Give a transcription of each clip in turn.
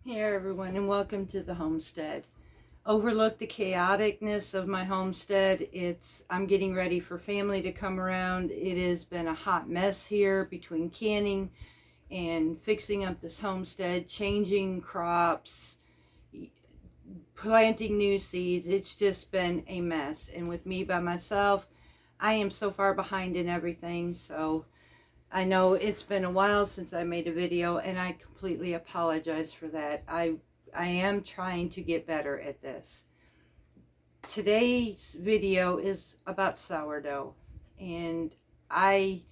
Here everyone, and welcome to the homestead. Overlook the chaoticness of my homestead. I'm getting ready for family to come around. It has been a hot mess here between canning and fixing up this homestead, changing crops, planting new seeds. It's just been a mess, and with me by myself, I am so far behind in everything. So I know it's been a while since I made a video, and I completely apologize for that. I am trying to get better at this. Today's video is about sourdough, and I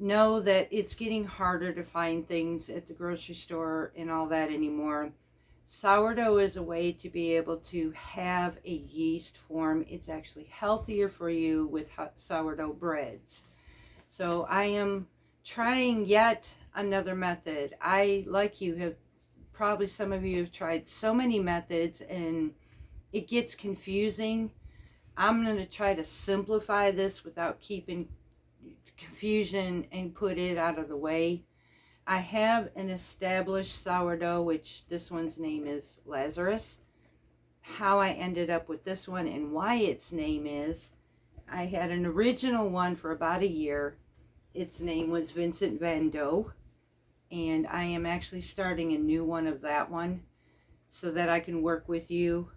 know that it's getting harder to find things at the grocery store and all that anymore. Sourdough is a way to be able to have a yeast form. It's actually healthier for you with sourdough breads. So I am trying yet another method. Like you, have probably some of you have tried so many methods and it gets confusing. I'm going to try to simplify this without keeping confusion and put it out of the way. I have an established sourdough, which this one's name is Lazarus. How I ended up with this one and why its name is, I had an original one for about a year. Its name was Vincent Van Gogh, and I am actually starting a new one of that one so that I can work with you.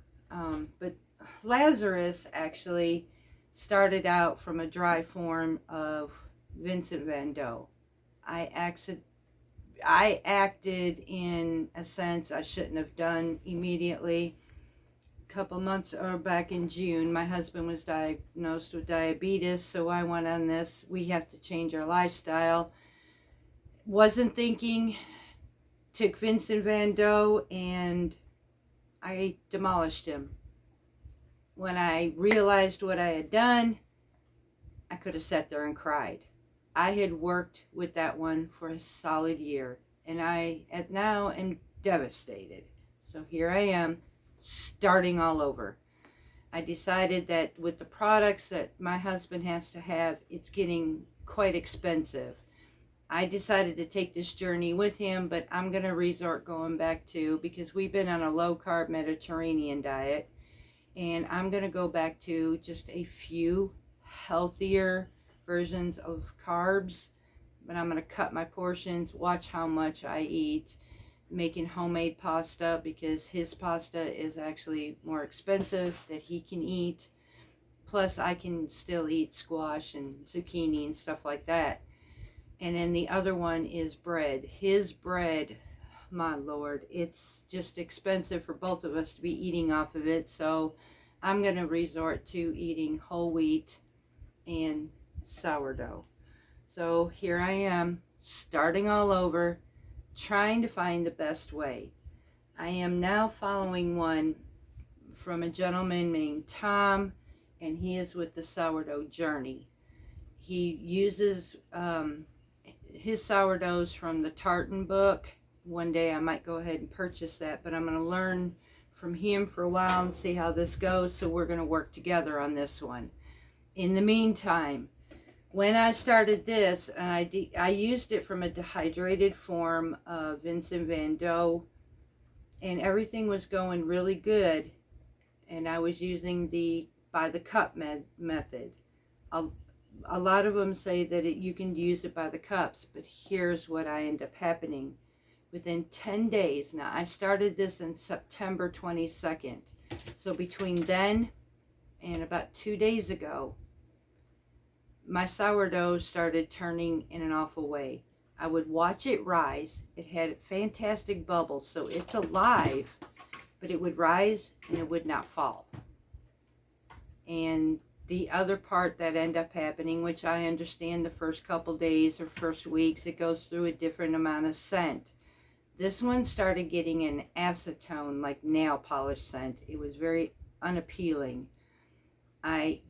But Lazarus actually started out from a dry form of Vincent Van Gogh. I acted in a sense I shouldn't have done immediately. Couple months or back in June, my husband was diagnosed with diabetes, so I went on this. We have to change our lifestyle. Wasn't thinking, took Vincent Van Gogh and I demolished him. When I realized what I had done, I could have sat there and cried. I had worked with that one for a solid year, and I now am devastated. So here I am, starting all over. I decided that with the products that my husband has to have, it's getting quite expensive. I decided to take this journey with him, but I'm going to resort going back to, because we've been on a low-carb Mediterranean diet, and I'm going to go back to just a few healthier versions of carbs, but I'm going to cut my portions, watch how much I eat, making homemade pasta, because his pasta is actually more expensive that he can eat. Plus I can still eat squash and zucchini and stuff like that. And then the other one is bread. His bread, my Lord, it's just expensive for both of us to be eating off of it. So I'm going to resort to eating whole wheat and sourdough. So here I am, starting all over, trying to find the best way. I am now following one from a gentleman named Tom, and he is with the Sourdough Journey. He uses his sourdoughs from the Tartan book. One day I might go ahead and purchase that, but I'm going to learn from him for a while and see how this goes, so we're going to work together on this one. In the meantime, when I started this, and I used it from a dehydrated form of Vincent Van Gogh, and everything was going really good, and I was using the by the cup method. A lot of them say that you can use it by the cups, but here's what I end up happening. Within 10 days, now I started this in September 22nd, so between then and about 2 days ago, my sourdough started turning in an awful way. I would watch it rise. It had fantastic bubbles, so it's alive, but it would rise and it would not fall. And the other part that ended up happening, which I understand the first couple days or first weeks, it goes through a different amount of scent. This one started getting an acetone, like nail polish scent. It was very unappealing. I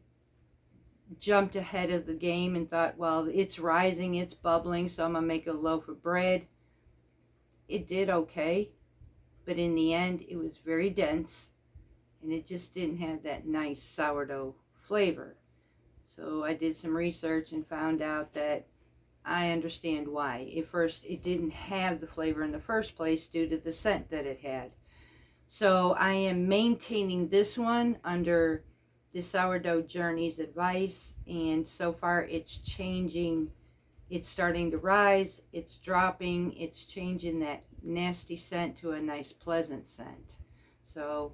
jumped ahead of the game and thought, well, it's rising, it's bubbling, so I'm gonna make a loaf of bread. It did okay, but in the end it was very dense and it just didn't have that nice sourdough flavor. So I did some research and found out that I understand why. At first, it didn't have the flavor in the first place due to the scent that it had. So I am maintaining this one under the Sourdough Journey's advice, and so far it's changing. It's starting to rise, it's dropping, it's changing that nasty scent to a nice pleasant scent. So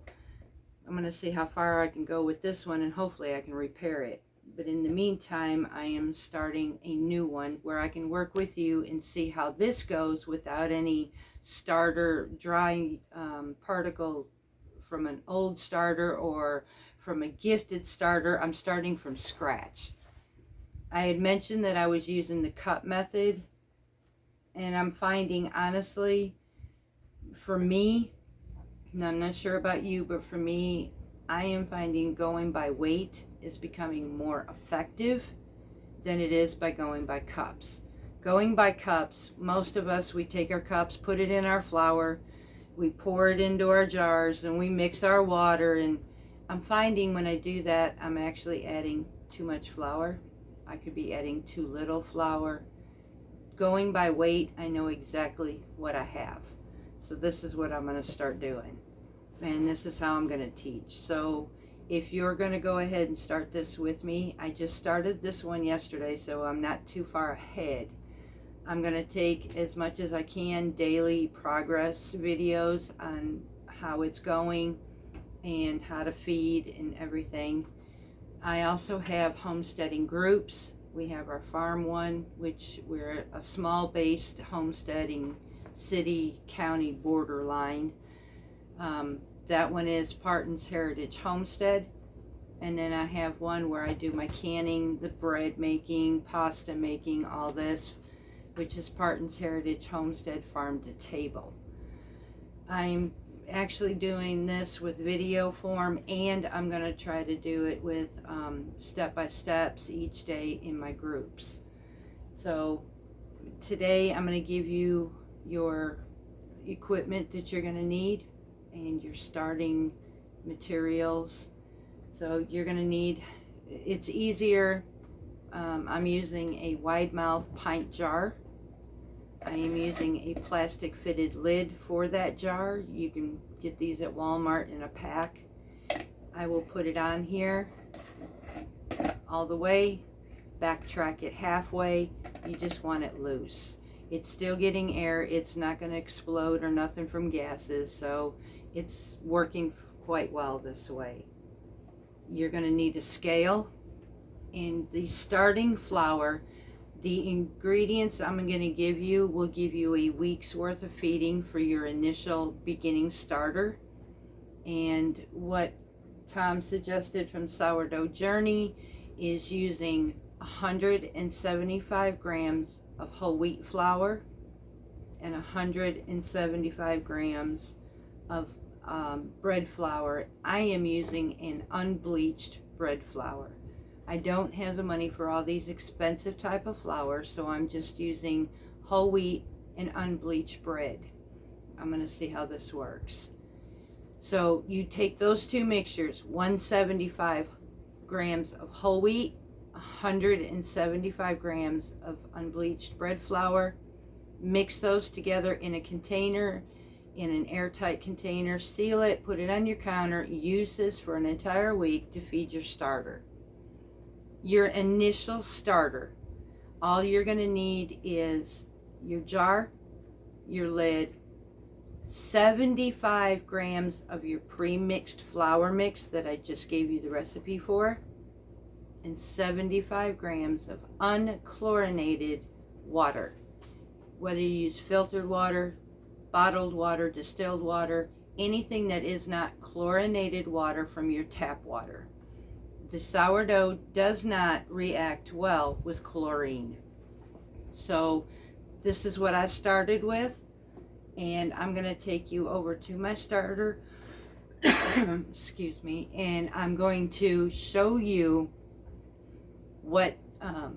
I'm going to see how far I can go with this one, and hopefully I can repair it. But in the meantime, I am starting a new one where I can work with you and see how this goes without any starter dry particle from an old starter or from a gifted starter. I'm starting from scratch. I had mentioned that I was using the cup method, and I'm finding, honestly, for me, and I'm not sure about you, but for me, I am finding going by weight is becoming more effective than it is by going by cups. Going by cups, most of us, we take our cups, put it in our flour, we pour it into our jars, and we mix our water, and I'm finding when I do that, I'm actually adding too much flour. I could be adding too little flour. Going by weight, I know exactly what I have. So this is what I'm going to start doing. And this is how I'm going to teach. So if you're going to go ahead and start this with me, I just started this one yesterday, so I'm not too far ahead. I'm going to take as much as I can daily progress videos on how it's going and how to feed and everything. I also have homesteading groups. We have our farm one, which we're a small based homesteading city county borderline. That one is Parton's Heritage Homestead. And then I have one where I do my canning, the bread making, pasta making, all this, which is Parton's Heritage Homestead Farm to Table. I'm actually doing this with video form, and I'm going to try to do it with step-by-steps each day in my groups. So today I'm going to give you your equipment that you're going to need and your starting materials. So you're going to need, it's easier, I'm using a wide mouth pint jar. I am using a plastic fitted lid for that jar. You can get these at Walmart in a pack. I will put it on here all the way, backtrack it halfway. You just want it loose. It's still getting air. It's not going to explode or nothing from gases, so it's working quite well this way. You're going to need a scale and the starting flour. The ingredients I'm going to give you will give you a week's worth of feeding for your initial beginning starter. And what Tom suggested from Sourdough Journey is using 175 grams of whole wheat flour and 175 grams of bread flour. I am using an unbleached bread flour. I don't have the money for all these expensive type of flour, so I'm just using whole wheat and unbleached bread. I'm going to see how this works. So you take those two mixtures, 175 grams of whole wheat, 175 grams of unbleached bread flour. Mix those together in a container, in an airtight container, seal it, put it on your counter. Use this for an entire week to feed your starter. Your initial starter, all you're going to need is your jar, your lid, 75 grams of your pre-mixed flour mix that I just gave you the recipe for, and 75 grams of unchlorinated water. Whether you use filtered water, bottled water, distilled water, anything that is not chlorinated water from your tap water. The sourdough does not react well with chlorine. So this is what I started with, and I'm going to take you over to my starter, excuse me, and I'm going to show you what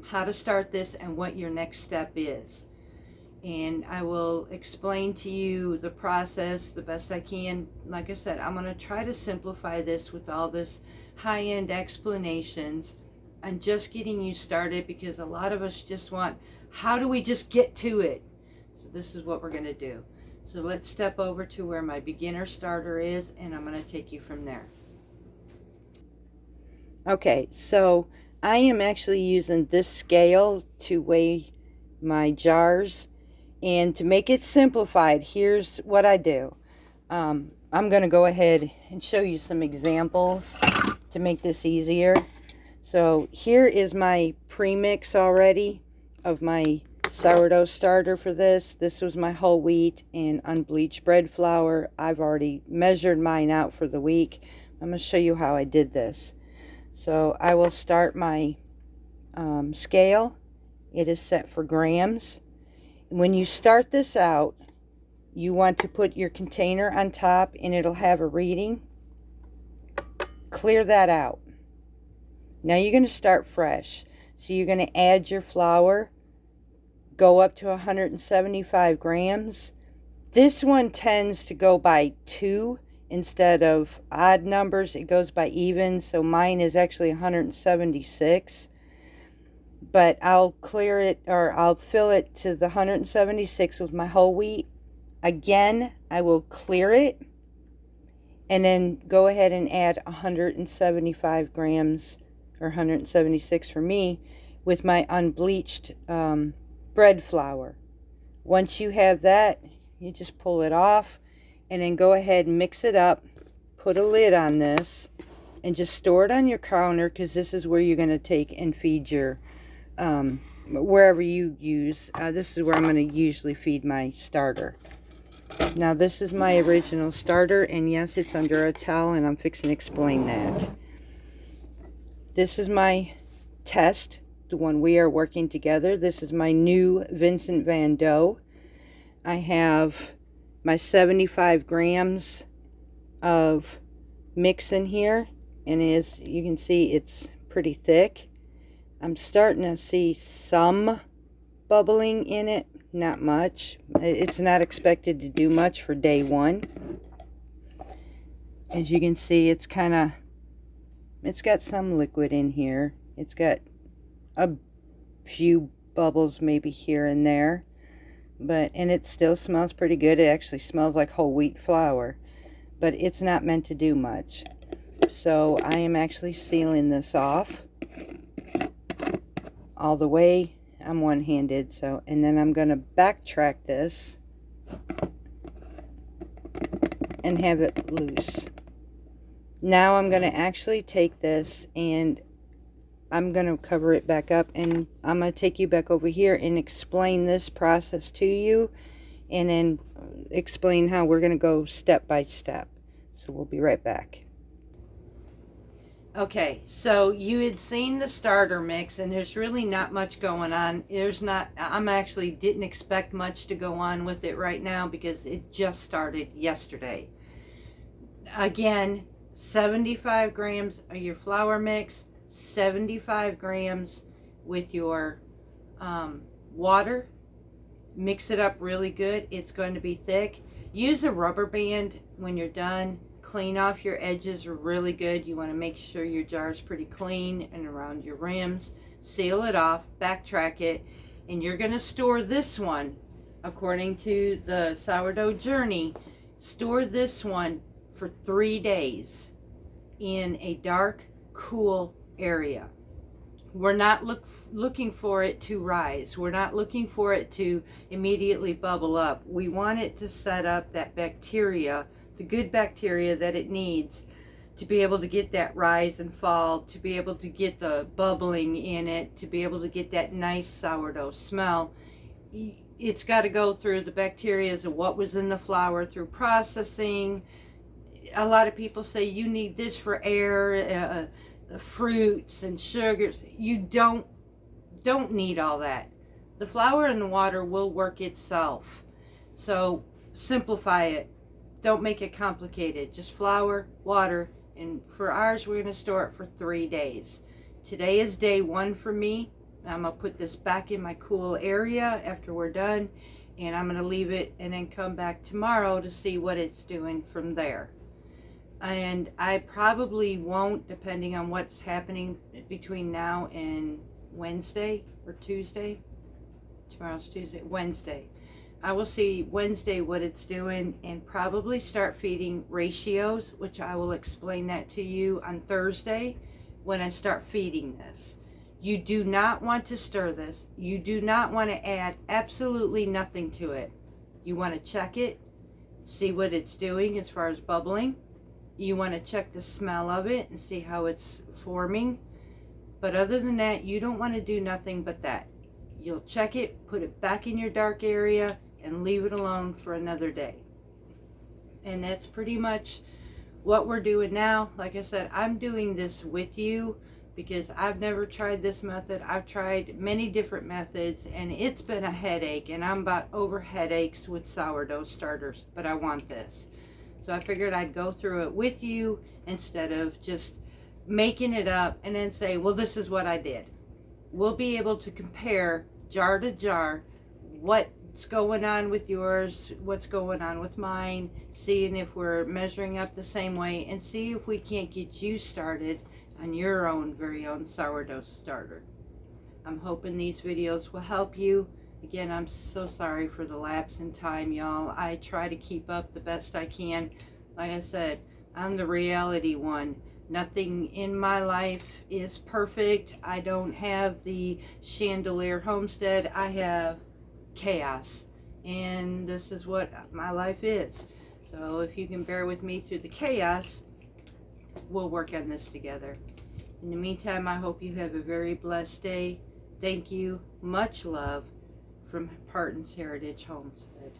how to start this and what your next step is. And I will explain to you the process the best I can. Like I said, I'm going to try to simplify this with all this high-end explanations. I'm just getting you started because a lot of us just want how do we just get to it? So this is what we're going to do. So let's step over to where my beginner starter is, and I'm going to take you from there. Okay, so I am actually using this scale to weigh my jars, and to make it simplified, here's what I do. I'm going to go ahead and show you some examples to make this easier. So here is my premix already of my sourdough starter for this. This was my whole wheat and unbleached bread flour. I've already measured mine out for the week. I'm going to show you how I did this. So I will start my scale. It is set for grams. When you start this out, you want to put your container on top and it'll have a reading. Clear that out. Now you're going to start fresh. So you're going to add your flour, go up to 175 grams. This one tends to go by 2 instead of odd numbers. It goes by even, so mine is actually 176. But I'll clear it, or I'll fill it to the 176 with my whole wheat. Again, I will clear it and then go ahead and add 175 grams, or 176 for me, with my unbleached bread flour. Once you have that, you just pull it off and then go ahead and mix it up, put a lid on this, and just store it on your counter, because this is where you're going to take and feed your wherever you use. This is where I'm going to usually feed my starter. Now this is my original starter, and yes, it's under a towel, and I'm fixing to explain that. This is my test, the one we are working together. This is my new Vincent Van Dough. I have my 75 grams of mix in here, and as you can see, it's pretty thick. I'm starting to see some bubbling in it, not much. It's not expected to do much for day one. As you can see, it's got some liquid in here. It's got a few bubbles maybe here and there, and it still smells pretty good. It actually smells like whole wheat flour, but it's not meant to do much. So I am actually sealing this off all the way. I'm one-handed, and then I'm going to backtrack this and have it loose. Now I'm going to actually take this and I'm going to cover it back up, and I'm going to take you back over here and explain this process to you, and then explain how we're going to go step by step. So we'll be right back. Okay, so you had seen the starter mix, and there's really not much going on. I'm actually didn't expect much to go on with it right now because it just started yesterday. Again, 75 grams of your flour mix, 75 grams with your water. Mix it up really good. It's going to be thick. Use a rubber band when you're done. Clean off your edges really good. You want to make sure your jar is pretty clean and around your rims. Seal it off, backtrack it, and you're going to store this one, according to the sourdough journey, store this one for 3 days in a dark, cool area. We're not looking for it to rise. We're not looking for it to immediately bubble up. We want it to set up that bacteria, the good bacteria that it needs to be able to get that rise and fall, to be able to get the bubbling in it, to be able to get that nice sourdough smell. It's got to go through the bacteria of what was in the flour through processing. A lot of people say you need this for air, fruits and sugars. You don't need all that. The flour and the water will work itself. So simplify it. Don't make it complicated. Just flour, water, and for ours, we're going to store it for 3 days. Today is day 1 for me. I'm going to put this back in my cool area after we're done, and I'm going to leave it and then come back tomorrow to see what it's doing from there. And I probably won't, depending on what's happening between now and Wednesday or Tuesday. Tomorrow's Tuesday, Wednesday. I will see Wednesday what it's doing and probably start feeding ratios, which I will explain that to you on Thursday when I start feeding this. You do not want to stir this. You do not want to add absolutely nothing to it. You want to check it, see what it's doing as far as bubbling. You want to check the smell of it and see how it's forming. But other than that, you don't want to do nothing but that. You'll check it, put it back in your dark area, and leave it alone for another day. And that's pretty much what we're doing now. Like I said, I'm doing this with you because I've never tried this method. I've tried many different methods and it's been a headache, and I'm about over headaches with sourdough starters, but I want this. So I figured I'd go through it with you instead of just making it up and then say, well, this is what I did. We'll be able to compare jar to jar what's going on with yours, what's going on with mine, seeing if we're measuring up the same way, and see if we can't get you started on your own very own sourdough starter. I'm hoping these videos will help you. Again, I'm so sorry for the lapse in time, y'all. I try to keep up the best I can. Like I said, I'm the reality one. Nothing in my life is perfect. I don't have the chandelier homestead. I have chaos. And this is what my life is. So if you can bear with me through the chaos, we'll work on this together. In the meantime, I hope you have a very blessed day. Thank you. Much love from Parton's Heritage Homestead.